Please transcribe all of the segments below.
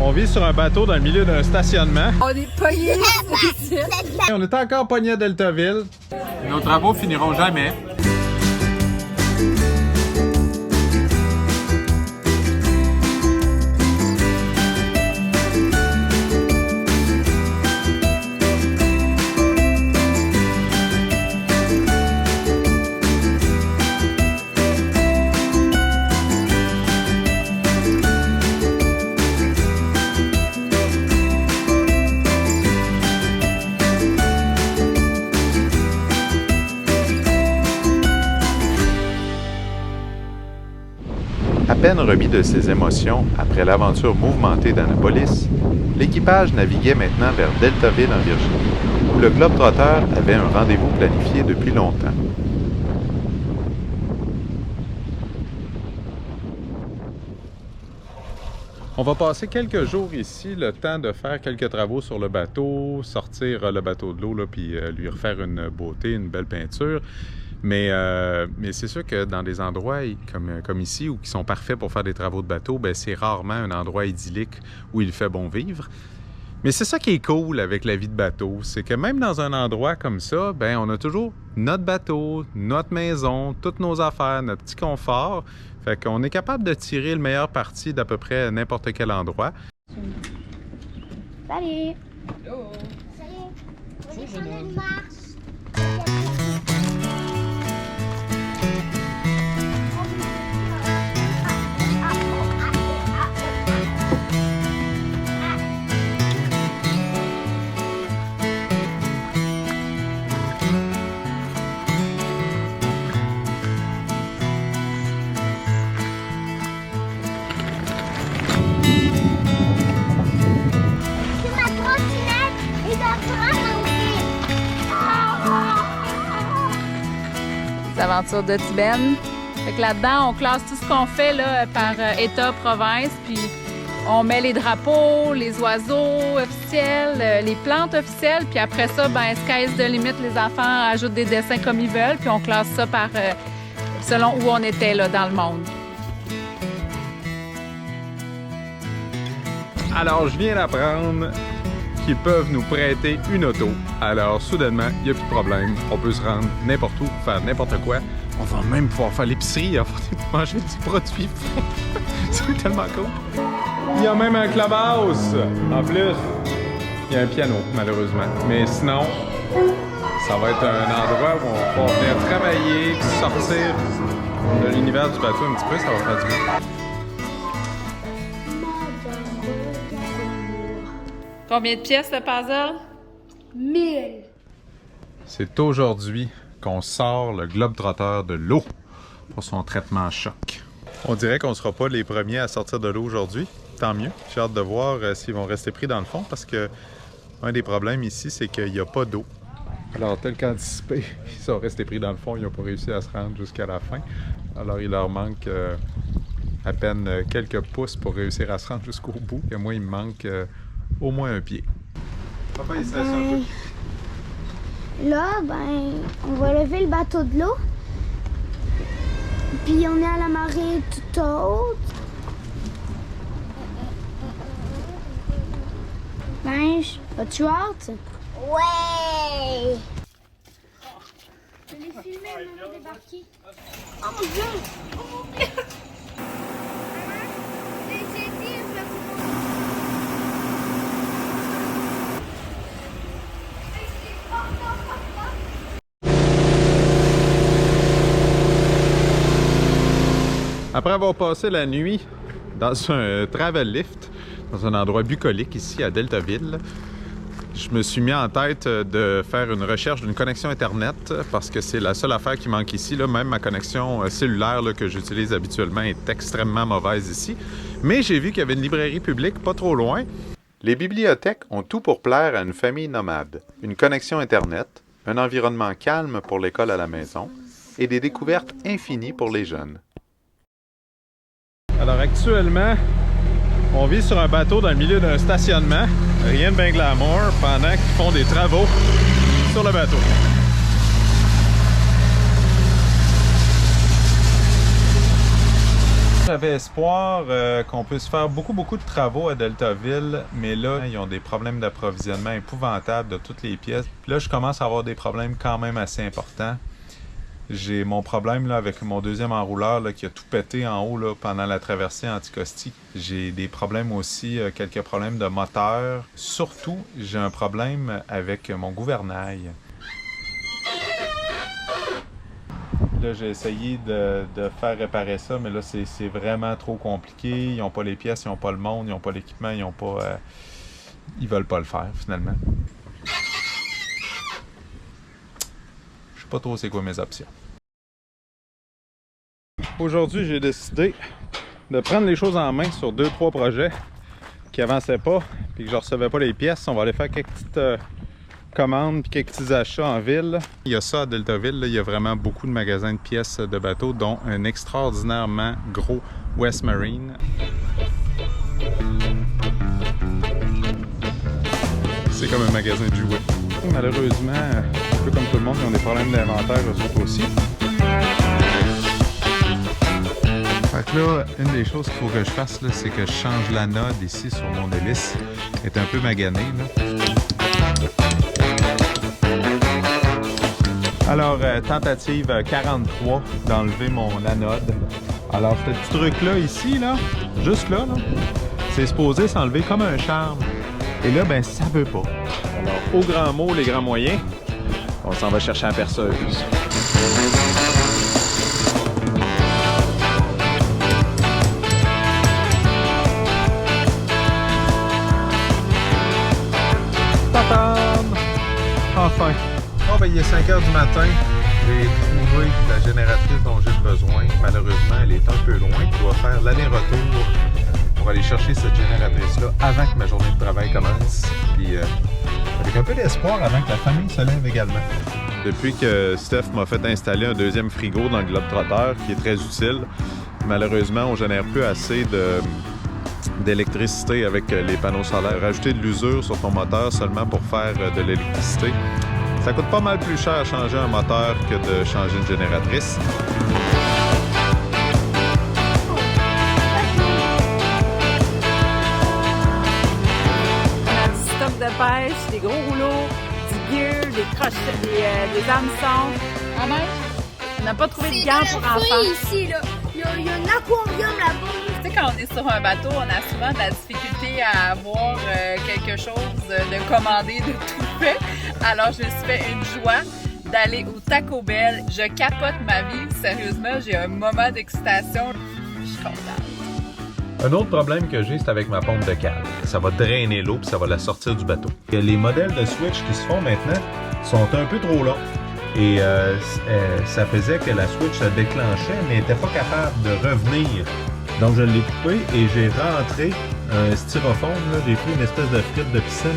On vit sur un bateau dans le milieu d'un stationnement. On est pognés ici. On est encore pognés à Deltaville. Nos travaux finiront jamais. À peine remis de ses émotions après l'aventure mouvementée d'Annapolis, l'équipage naviguait maintenant vers Deltaville en Virginie, où le Globetrotter avait un rendez-vous planifié depuis longtemps. On va passer quelques jours ici, le temps de faire quelques travaux sur le bateau, sortir le bateau de l'eau, là, puis lui refaire une beauté, une belle peinture. Mais c'est sûr que dans des endroits comme ici, ou qui sont parfaits pour faire des travaux de bateau, ben c'est rarement un endroit idyllique où il fait bon vivre. Mais c'est ça qui est cool avec la vie de bateau, c'est que même dans un endroit comme ça, ben on a toujours notre bateau, notre maison, toutes nos affaires, notre petit confort. Fait qu'on est capable de tirer le meilleur parti d'à peu près n'importe quel endroit. Salut! Hello! Salut! Bonjour, jeune homme. Aventures de Tibène. Fait que là-dedans, on classe tout ce qu'on fait là, par État, province, puis on met les drapeaux, les oiseaux officiels, les plantes officielles, puis après ça, ben sky's the limit, les enfants ajoutent des dessins comme ils veulent, puis on classe ça par selon où on était là dans le monde. Alors, je viens d'apprendre qu'ils peuvent nous prêter une auto. Alors, soudainement, il n'y a plus de problème. On peut se rendre n'importe où, faire n'importe quoi. On va même pouvoir faire l'épicerie, manger des produits frais. C'est tellement cool. Il y a même un clubhouse. En plus, il y a un piano, malheureusement. Mais sinon, ça va être un endroit où on va venir travailler, sortir de l'univers du bateau un petit peu. Ça va faire du bien. Combien de pièces le puzzle? 1000! C'est aujourd'hui qu'on sort le Globetrotter de l'eau pour son traitement choc. On dirait qu'on ne sera pas les premiers à sortir de l'eau aujourd'hui. Tant mieux. J'ai hâte de voir s'ils vont rester pris dans le fond parce que un des problèmes ici, c'est qu'il n'y a pas d'eau. Alors, tel qu'anticipé, ils sont restés pris dans le fond. Ils n'ont pas réussi à se rendre jusqu'à la fin. Alors, il leur manque à peine quelques pouces pour réussir à se rendre jusqu'au bout. Et moi, il me manque au moins un pied. Papa, il stresse un peu. Là, on va lever le bateau de l'eau. Puis on est à la marée tout haute. As-tu hâte? Ouais! Je les filmer avant de débarquer. Oh mon Dieu! Oh mon Dieu! Après avoir passé la nuit dans un travel lift, dans un endroit bucolique ici à Deltaville, je me suis mis en tête de faire une recherche d'une connexion Internet parce que c'est la seule affaire qui manque ici. Là. Même ma connexion cellulaire là, que j'utilise habituellement est extrêmement mauvaise ici. Mais j'ai vu qu'il y avait une librairie publique pas trop loin. Les bibliothèques ont tout pour plaire à une famille nomade. Une connexion Internet, un environnement calme pour l'école à la maison et des découvertes infinies pour les jeunes. Alors actuellement, on vit sur un bateau dans le milieu d'un stationnement. Rien de bien glamour pendant qu'ils font des travaux sur le bateau. J'avais espoir qu'on puisse faire beaucoup de travaux à Deltaville, mais là, ils ont des problèmes d'approvisionnement épouvantables de toutes les pièces. Puis là, je commence à avoir des problèmes quand même assez importants. J'ai mon problème là, avec mon deuxième enrouleur là, qui a tout pété en haut là, pendant la traversée Anticosti. J'ai des problèmes aussi, quelques problèmes de moteur. Surtout, j'ai un problème avec mon gouvernail. Là, j'ai essayé de faire réparer ça, mais là, c'est vraiment trop compliqué. Ils n'ont pas les pièces, ils n'ont pas le monde, ils n'ont pas l'équipement, ils n'ont pas... ils veulent pas le faire, finalement. Je sais pas trop c'est quoi mes options. Aujourd'hui, j'ai décidé de prendre les choses en main sur 2-3 projets qui avançaient pas, puis que je recevais pas les pièces. On va aller faire quelques petites... commandes puis quelques petits achats en ville. Il y a ça à Deltaville, là, il y a vraiment beaucoup de magasins de pièces de bateaux, dont un extraordinairement gros West Marine. C'est comme un magasin de jouets. Malheureusement, un peu comme tout le monde, ils ont des problèmes d'inventaire, eux autres aussi. Fait que là, une des choses qu'il faut que je fasse, c'est que je change l'anode ici sur mon hélice. Elle est un peu maganée, là. Alors, tentative 43 d'enlever mon anode. Alors, ce petit truc-là ici, là, juste là, c'est supposé s'enlever comme un charme. Et là, ben, ça veut pas. Alors, au grand mot, les grands moyens, on s'en va chercher la perceuse. Enfin! Oh, ben, il est 5 h du matin. J'ai trouvé la génératrice dont j'ai besoin. Malheureusement, elle est un peu loin. Je dois faire l'aller-retour pour aller chercher cette génératrice-là avant que ma journée de travail commence. Puis, avec un peu d'espoir avant que la famille se lève également. Depuis que Steph m'a fait installer un deuxième frigo dans le Globetrotter, qui est très utile, malheureusement, on génère plus assez d'électricité avec les panneaux solaires. Rajouter de l'usure sur ton moteur seulement pour faire de l'électricité, ça coûte pas mal plus cher à changer un moteur que de changer une génératrice. On a du stock de pêche, des gros rouleaux, du gear, des crochets, des hameçons. Ah même? On n'a pas trouvé de gants pour enfants. Ici, là. Il y a un aquarium là-bas. Tu sais, quand on est sur un bateau, on a souvent de la difficulté à avoir quelque chose de commandé, de tout fait. Alors, je me suis fait une joie d'aller au Taco Bell. Je capote ma vie. Sérieusement, j'ai un moment d'excitation. Je suis contente. Un autre problème que j'ai, c'est avec ma pompe de cale. Ça va drainer l'eau puis ça va la sortir du bateau. Les modèles de switch qui se font maintenant sont un peu trop longs. Et ça faisait que la switch se déclenchait, mais n'était pas capable de revenir. Donc je l'ai coupé et j'ai rentré un styrofoam. J'ai pris une espèce de frite de piscine.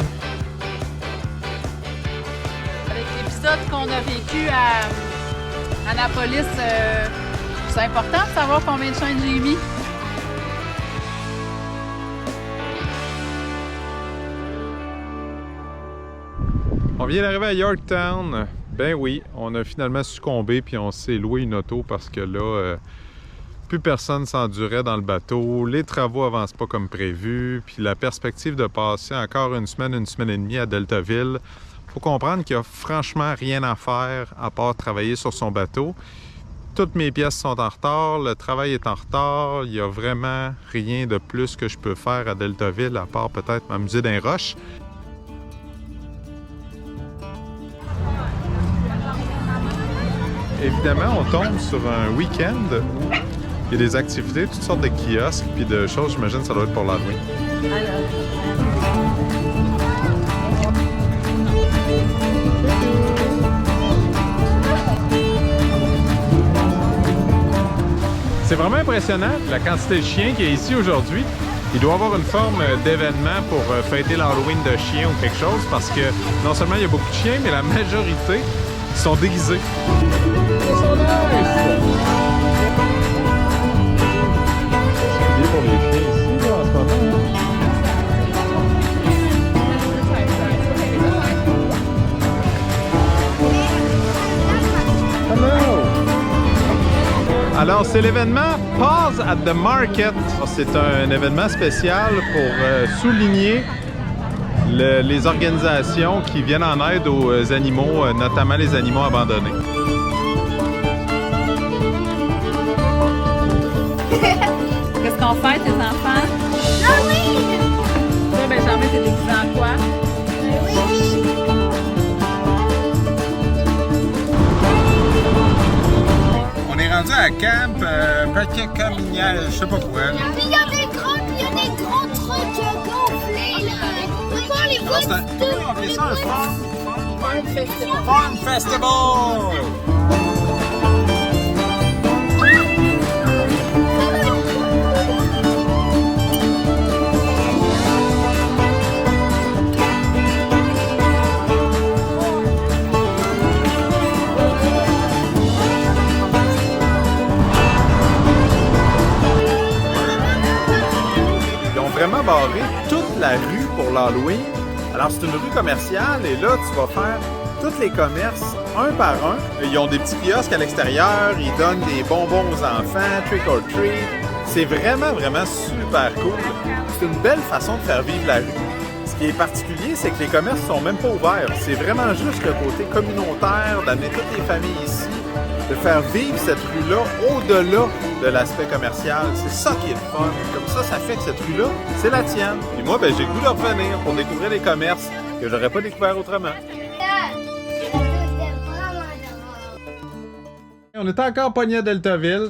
Avec l'épisode qu'on a vécu à Annapolis, c'est important de savoir combien de chaînes j'ai mis. On vient d'arriver à Yorktown. Ben oui, on a finalement succombé puis on s'est loué une auto parce que là, plus personne s'endurait dans le bateau. Les travaux avancent pas comme prévu. Puis la perspective de passer encore une semaine et demie à Deltaville, faut comprendre qu'il y a franchement rien à faire à part travailler sur son bateau. Toutes mes pièces sont en retard, le travail est en retard. Il y a vraiment rien de plus que je peux faire à Deltaville à part peut-être m'amuser dans les roches. Évidemment, on tombe sur un week-end où il y a des activités, toutes sortes de kiosques puis de choses. J'imagine que ça doit être pour l'Halloween. C'est vraiment impressionnant la quantité de chiens qu'il y a ici aujourd'hui. Il doit y avoir une forme d'événement pour fêter l'Halloween de chiens ou quelque chose parce que non seulement il y a beaucoup de chiens, mais la majorité sont déguisés. Ils sont nice! C'est bien pour les chiens ici, là, en ce moment. Hello! Alors, c'est l'événement Pause at the Market. C'est un événement spécial pour souligner les organisations qui viennent en aide aux animaux, notamment les animaux abandonnés. Qu'est-ce qu'on fait, tes enfants? Ah oui! Toi, Benjamin, t'es déguisé en quoi? Oui! On est rendu à Camp Paquet-Caminière, je sais pas quoi. Il y a des gros trucs gonflés là. On va les voir. On appelle ça un Farm Festival! Vraiment barré toute la rue pour l'Halloween. Alors c'est une rue commerciale et là tu vas faire tous les commerces un par un. Ils ont des petits kiosques à l'extérieur, ils donnent des bonbons aux enfants, trick or treat. C'est vraiment super cool. C'est une belle façon de faire vivre la rue. Ce qui est particulier, c'est que les commerces sont même pas ouverts. C'est vraiment juste le côté communautaire, d'amener toutes les familles ici, de faire vivre cette rue-là au-delà de l'aspect commercial. C'est ça qui est le fun. Comme ça fait que cette rue-là, c'est la tienne. Et moi, ben, j'ai le goût de revenir pour découvrir les commerces que j'aurais pas découvert autrement. On est encore pognés à Deltaville.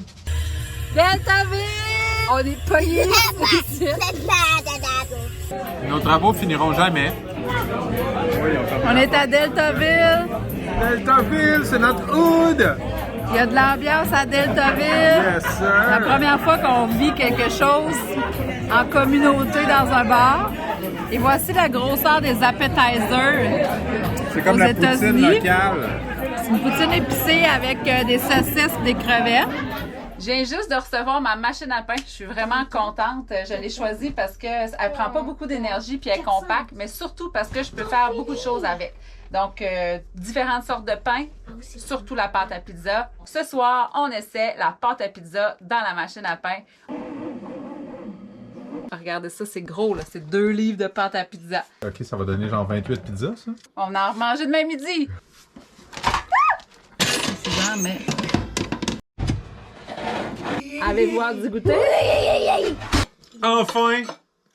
Deltaville! On est pognés ici. Nos travaux finiront jamais. On est à Deltaville. Deltaville, c'est notre hood! Il y a de l'ambiance à Deltaville. Yes, sir! La première fois qu'on vit quelque chose en communauté dans un bar. Et voici la grosseur des appetizers. C'est comme aux la poutine États-Unis. locale. C'est une poutine épicée avec des saucisses et des crevettes. Je viens juste de recevoir ma machine à pain. Je suis vraiment contente. Je l'ai choisie parce qu'elle prend pas beaucoup d'énergie puis elle est compacte, mais surtout parce que je peux faire beaucoup de choses avec. Donc, différentes sortes de pain, surtout la pâte à pizza. Ce soir, on essaie la pâte à pizza dans la machine à pain. Regardez ça, c'est gros, là. C'est 2 livres de pâte à pizza. OK, ça va donner genre 28 pizzas, ça? On va en remanger demain midi. C'est suffisant, mais... Avez-vous hâte d'y goûter?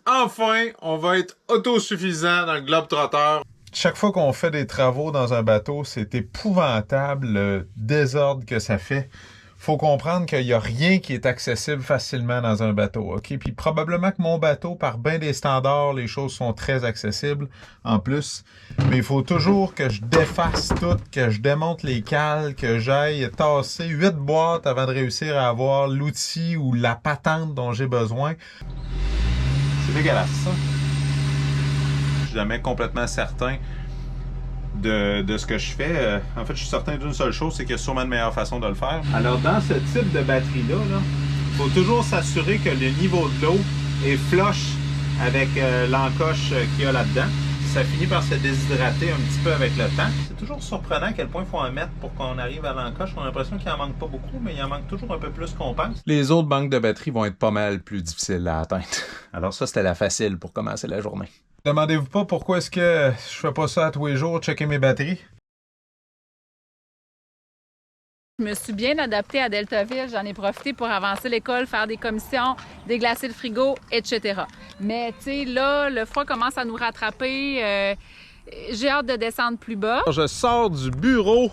Enfin, on va être autosuffisant dans le Globetrotter. Chaque fois qu'on fait des travaux dans un bateau, c'est épouvantable le désordre que ça fait. Faut comprendre qu'il n'y a rien qui est accessible facilement dans un bateau, OK? Puis probablement que mon bateau, par bien des standards, les choses sont très accessibles en plus. Mais il faut toujours que je défasse tout, que je démonte les cales, que j'aille tasser 8 boîtes avant de réussir à avoir l'outil ou la patente dont j'ai besoin. C'est dégueulasse, ça. Je suis jamais complètement certain de ce que je fais. En fait, je suis certain d'une seule chose, c'est qu'il y a sûrement une meilleure façon de le faire. Alors, dans ce type de batterie-là, il faut toujours s'assurer que le niveau de l'eau est flush avec l'encoche qu'il y a là-dedans. Ça finit par se déshydrater un petit peu avec le temps. C'est toujours surprenant à quel point il faut en mettre pour qu'on arrive à l'encoche. On a l'impression qu'il en manque pas beaucoup, mais il en manque toujours un peu plus qu'on pense. Les autres banques de batterie vont être pas mal plus difficiles à atteindre. Alors ça, c'était la facile pour commencer la journée. Demandez-vous pas pourquoi est-ce que je fais pas ça à tous les jours, checker mes batteries? Je me suis bien adaptée à Deltaville. J'en ai profité pour avancer l'école, faire des commissions, déglacer le frigo, etc. Mais tu sais, là, le froid commence à nous rattraper. J'ai hâte de descendre plus bas. Je sors du bureau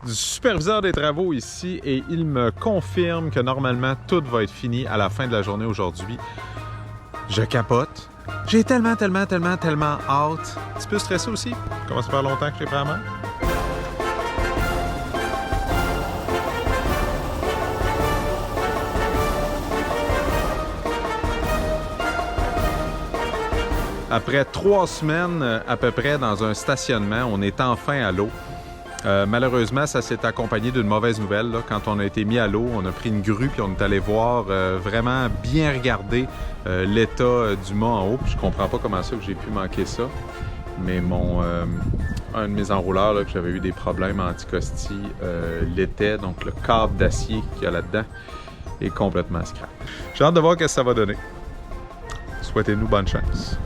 du superviseur des travaux ici et il me confirme que normalement tout va être fini à la fin de la journée aujourd'hui. Je capote. J'ai tellement hâte. Un petit peu stressé aussi. Ça commence à faire longtemps que j'ai pris la mer. Après 3 semaines à peu près dans un stationnement, on est enfin à l'eau. Malheureusement, ça s'est accompagné d'une mauvaise nouvelle. Là. Quand on a été mis à l'eau, on a pris une grue puis on est allé voir, vraiment bien regarder l'état du mât en haut. Puis je comprends pas comment ça que j'ai pu manquer ça. Mais un de mes enrouleurs, là, que j'avais eu des problèmes anti-costis, l'était, donc le câble d'acier qu'il y a là-dedans. est complètement scrap. J'ai hâte de voir ce que ça va donner. Souhaitez-nous bonne chance.